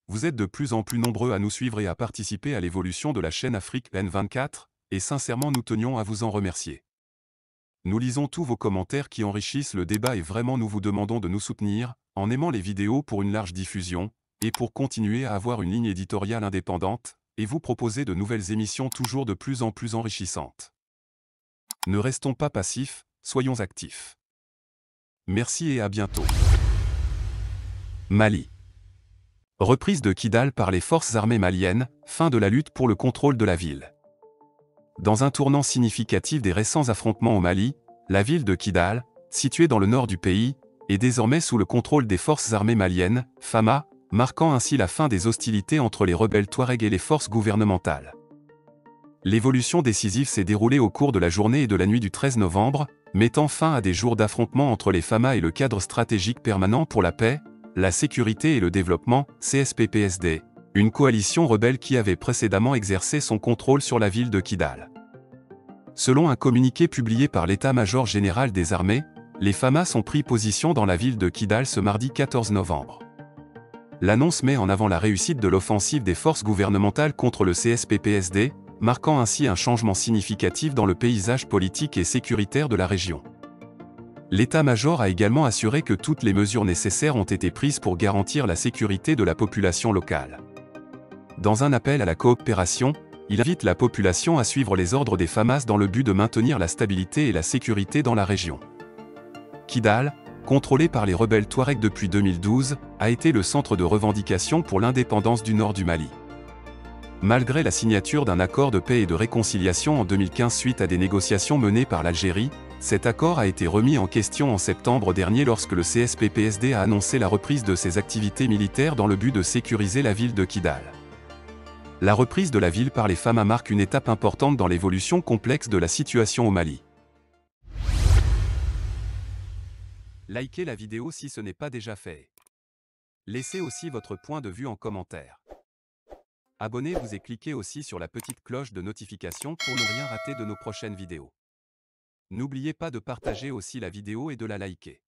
Vous êtes de plus en plus nombreux à nous suivre et à participer à l'évolution de la chaîne Afrique N24, et sincèrement nous tenions à vous en remercier. Nous lisons tous vos commentaires qui enrichissent le débat et vraiment nous vous demandons de nous soutenir, en aimant les vidéos pour une large diffusion, et pour continuer à avoir une ligne éditoriale indépendante, et vous proposer de nouvelles émissions toujours de plus en plus enrichissantes. Ne restons pas passifs, soyons actifs. Merci et à bientôt. Mali. Reprise de Kidal par les forces armées maliennes, fin de la lutte pour le contrôle de la ville. Dans un tournant significatif des récents affrontements au Mali, la ville de Kidal, située dans le nord du pays, est désormais sous le contrôle des forces armées maliennes, FAMA, marquant ainsi la fin des hostilités entre les rebelles Touaregs et les forces gouvernementales. L'évolution décisive s'est déroulée au cours de la journée et de la nuit du 13 novembre, mettant fin à des jours d'affrontements entre les FAMA et le cadre stratégique permanent pour la paix, la sécurité et le développement, CSPPSD, une coalition rebelle qui avait précédemment exercé son contrôle sur la ville de Kidal. Selon un communiqué publié par l'état-major général des armées, les FAMAS ont pris position dans la ville de Kidal ce mardi 14 novembre. L'annonce met en avant la réussite de l'offensive des forces gouvernementales contre le CSPPSD, marquant ainsi un changement significatif dans le paysage politique et sécuritaire de la région. L'état-major a également assuré que toutes les mesures nécessaires ont été prises pour garantir la sécurité de la population locale. Dans un appel à la coopération, il invite la population à suivre les ordres des FAMAS dans le but de maintenir la stabilité et la sécurité dans la région. Kidal, contrôlé par les rebelles Touaregs depuis 2012, a été le centre de revendication pour l'indépendance du nord du Mali. Malgré la signature d'un accord de paix et de réconciliation en 2015 suite à des négociations menées par l'Algérie, cet accord a été remis en question en septembre dernier lorsque le CSPPSD a annoncé la reprise de ses activités militaires dans le but de sécuriser la ville de Kidal. La reprise de la ville par les FAMA marque une étape importante dans l'évolution complexe de la situation au Mali. Likez la vidéo si ce n'est pas déjà fait. Laissez aussi votre point de vue en commentaire. Abonnez-vous et cliquez aussi sur la petite cloche de notification pour ne rien rater de nos prochaines vidéos. N'oubliez pas de partager aussi la vidéo et de la liker.